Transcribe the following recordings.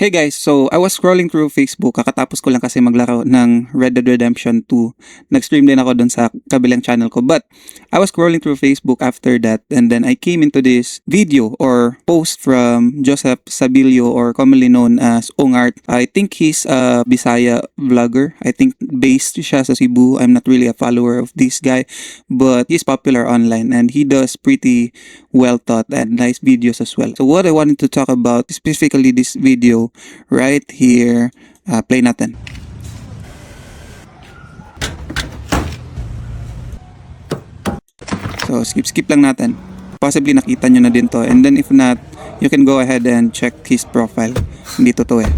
Hey guys, so I was scrolling through Facebook kakatapos ko lang kasi maglaro ng Red Dead Redemption 2. Nag-stream din ako dun sa kabilang channel ko. But I was scrolling through Facebook after that and then I came into this video or post from Joseph Sabilio or commonly known as Ongart. I think he's a Bisaya vlogger. I think based siya sa Cebu. I'm not really a follower of this guy but he's popular online and he does pretty well thought and nice videos as well. So what I wanted to talk about specifically this video right here, play natin. So skip lang natin. Possibly nakita nyo na din to, and then if not, you can go ahead and check his profile. Dito to eh.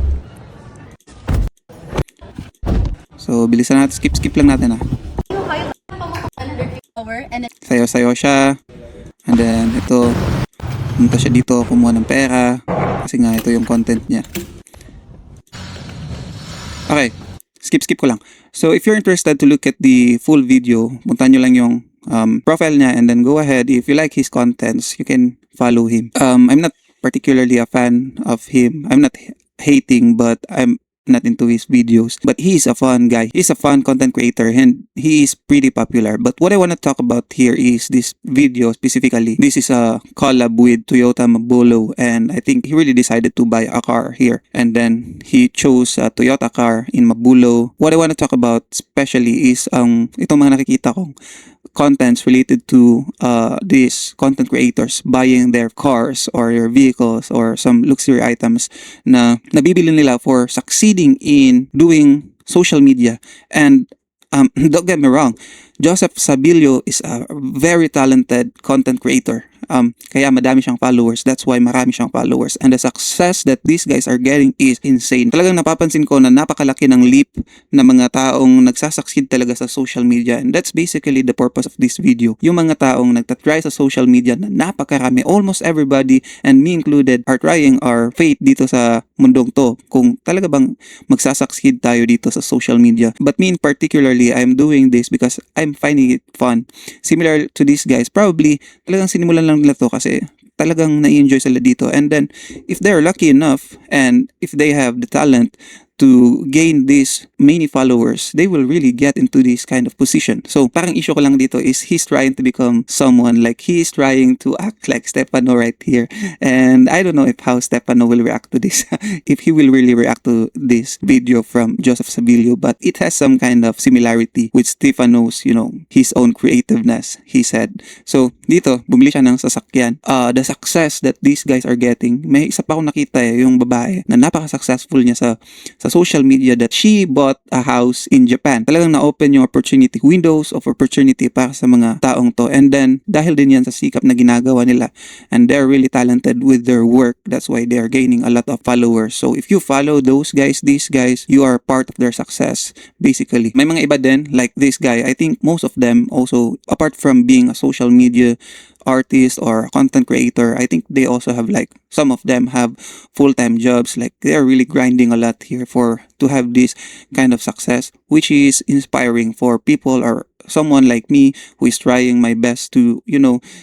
So bilisan natin, skip lang natin Sayo-sayo siya. And then ito, punta siya dito kumuha ng pera kasi nga ito yung content niya. Okay, skip ko lang. So if you're interested to look at the full video, punta nyo lang yung profile niya and then go ahead. If you like his contents, you can follow him. I'm not particularly a fan of him. I'm not hating, but I'm not into his videos, but he's a fun guy. He's a fun content creator and he is pretty popular. But what I want to talk about here is this video specifically. This is a collab with Toyota Mabolo and I think he really decided to buy a car here and then he chose a Toyota car in Mabulo. What I want to talk about especially is itong mga nakikita kong contents related to these content creators buying their cars or their vehicles or some luxury items na nabibili nila for succeeding in doing social media. And don't get me wrong, Joseph Sabilio is a very talented content creator. Kaya madami siyang followers. That's why marami siyang followers. And the success that these guys are getting is insane. Talagang napapansin ko na napakalaki ng leap na mga taong nagsasucceed talaga sa social media. And that's basically the purpose of this video. Yung mga taong nagtatry sa social media na napakarami. Almost everybody, and me included, are trying our fate dito sa mundong to. Kung talaga bang magsasucceed tayo dito sa social media. But me in particularly, I'm doing this because I'm finding it fun. Similar to these guys, probably talagang sinimulan lang nila to kasi talagang na-enjoy sila dito. And then if they're lucky enough and if they have the talent to gain these many followers, they will really get into this kind of position. So parang issue ko lang dito is he's trying to become someone, like he's trying to act like Stefano right here. And I don't know if how Stefano will react to this, if he will really react to this video from Joseph Sabilio, but it has some kind of similarity with Stefano's, his own creativeness, he said. So dito, bumili siya ng sasakyan. The success that these guys are getting, may isa pa akong nakita yung babae na napaka-successful niya sa social media that she bought a house in Japan. Talagang na-open yung windows of opportunity para sa mga taong to. And then, dahil din yan sa sikap na ginagawa nila and they're really talented with their work, that's why they are gaining a lot of followers. So, if you follow these guys, you are part of their success, basically. May mga iba din, like this guy. I think most of them also, apart from being a social media artist or content creator, I think they also have some of them have full-time jobs. Like they're really grinding a lot here to have this kind of success, which is inspiring for people or someone like me who is trying my best to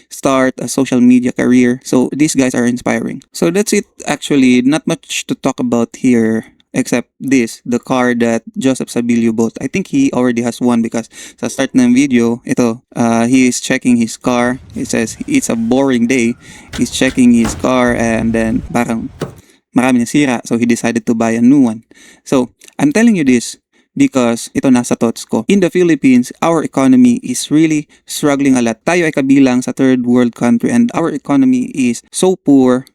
start a social media career. So these guys are inspiring. So that's it, actually. Not much to talk about here except the car that Joseph Sabilio bought. I think he already has one because sa start ng video, he is checking his car. It says it's a boring day. He's checking his car and then parang marami na sira, so he decided to buy a new one. So I'm telling you this because ito nasa thoughts ko. In the Philippines, our economy is really struggling a lot. Tayo ay kabilang sa third world country and our economy is so poor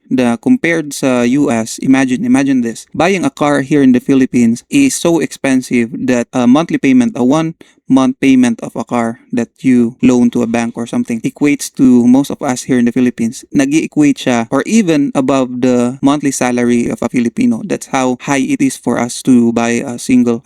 compared sa US. Imagine this. Buying a car here in the Philippines is so expensive that a monthly payment, a 1-month payment of a car that you loan to a bank or something equates to most of us here in the Philippines. Nag-equate siya or even above the monthly salary of a Filipino. That's how high it is for us to buy a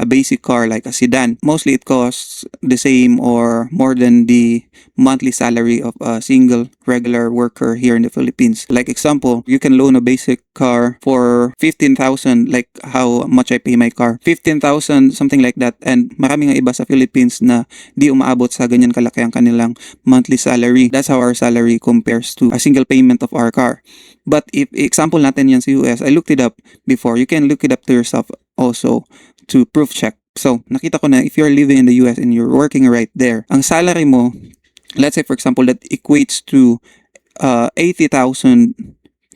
basic car like a sedan. Mostly it costs the same or more than the monthly salary of a single regular worker here in the Philippines. Like example, you can loan a basic car for 15,000, like how much I pay my car. 15,000, something like that. And marami nga iba sa Philippines na di umaabot sa ganyan kalaki ang kanilang monthly salary. That's how our salary compares to a single payment of our car. But if example natin yan sa US, I looked it up before. You can look it up to yourself also to proof check. So, nakita ko na if you're living in the US and you're working right there, ang salary mo, let's say for example, that equates to 80,000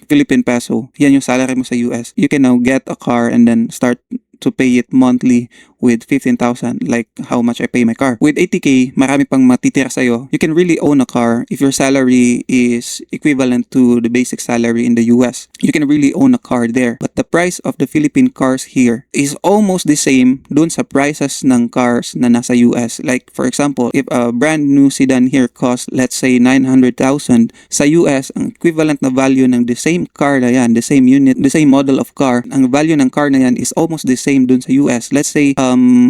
Philippine peso. Yan yung salary mo sa US. You can now get a car and then start to pay it monthly with 15,000, like how much I pay my car. With 80k, marami pang matitira sa'yo. You can really own a car if your salary is equivalent to the basic salary in the US. You can really own a car there. But the price of the Philippine cars here is almost the same dun sa prices ng cars na nasa US. Like for example, if a brand new sedan here costs, let's say 900,000, sa US, ang equivalent na value ng the same car na yan, the same unit, the same model of car, ang value ng car na yan is almost the same dun sa US. Let's say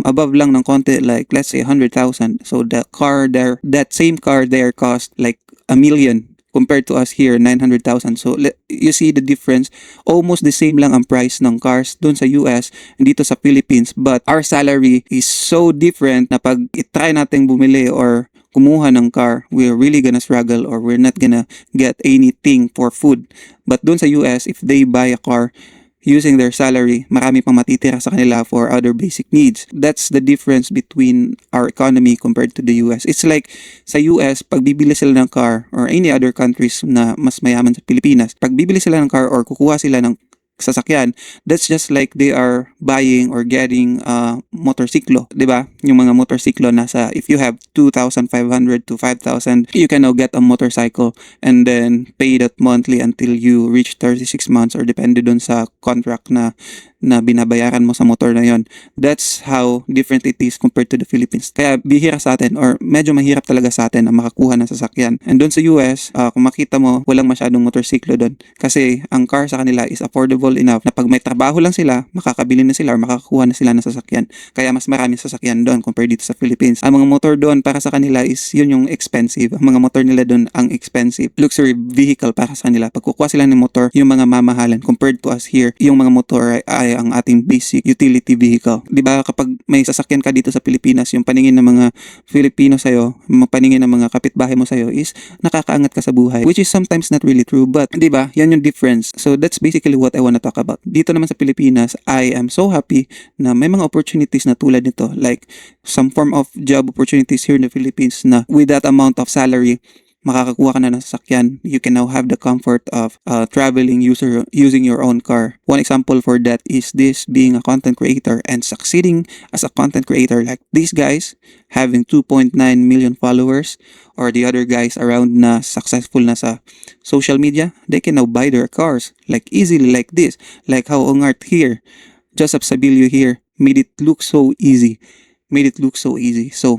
above lang ng konti, like let's say 100,000. So the car there, that same car there cost like 1,000,000 compared to us here 900,000. So you see the difference. Almost the same lang ang price ng cars dun sa US and dito sa Philippines, but our salary is so different na pag i-try nating bumili or kumuha ng car, we're really gonna struggle or we're not gonna get anything for food. But dun sa US, if they buy a car using their salary, marami pang matitira sa kanila for other basic needs. That's the difference between our economy compared to the US. It's like sa US, pag bibili sila ng car or any other countries na mas mayaman sa Pilipinas, pag bibili sila ng car or kukuha sila ng sasakyan, that's just like they are buying or getting motorsiklo, di ba? Yung mga motorsiklo nasa, if you have 2,500 to 5,000, you can now get a motorcycle and then pay that monthly until you reach 36 months or depende dun sa contract na binabayaran mo sa motor na yon. That's how different it is compared to the Philippines. Kaya bihira sa atin or medyo mahirap talaga sa atin na makakuha ng sasakyan. And doon sa US, kung makita mo, walang masyadong motorsiklo doon. Kasi ang car sa kanila is affordable enough na pag may trabaho lang sila, makakabili na sila or makakakuha na sila ng sasakyan. Kaya mas maraming sasakyan doon compared dito sa Philippines. Ang mga motor doon para sa kanila is yun yung expensive. Ang mga motor nila doon ang expensive. Luxury vehicle para sa kanila. Pag kukuha sila ng motor, yung mga mamahalan compared to us here, yung mga motor ay ang ating basic utility vehicle. 'Di ba kapag may sasakyan ka dito sa Pilipinas, yung paningin ng mga Filipino sa iyo, yung paningin ng mga kapitbahay mo sa iyo is nakakaangat ka sa buhay, which is sometimes not really true, but 'di ba? Yan yung difference. So that's basically what I want to talk about. Dito naman sa Pilipinas, I am so happy na may mga opportunities na tulad nito, like some form of job opportunities here in the Philippines na with that amount of salary, makakakuha ka na ng sasakyan. You can now have the comfort of traveling using your own car. One example for that is this being a content creator and succeeding as a content creator, like these guys having 2.9 million followers, or the other guys around na successful na sa social media. They can now buy their cars like easily like this, like how Ongart here, Joseph Sabilio here made it look so easy. So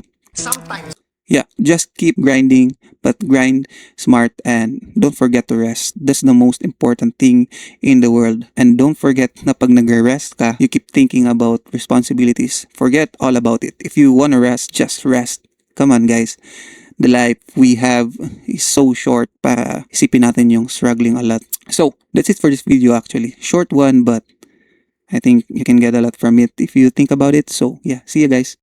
yeah, just keep grinding, but grind smart and don't forget to rest. That's the most important thing in the world. And don't forget na pag nag-rest ka, you keep thinking about responsibilities. Forget all about it. If you wanna rest, just rest. Come on guys. The life we have is so short para isipin natin yung struggling a lot. So, that's it for this video actually. Short one, but I think you can get a lot from it if you think about it. So, yeah, see you guys.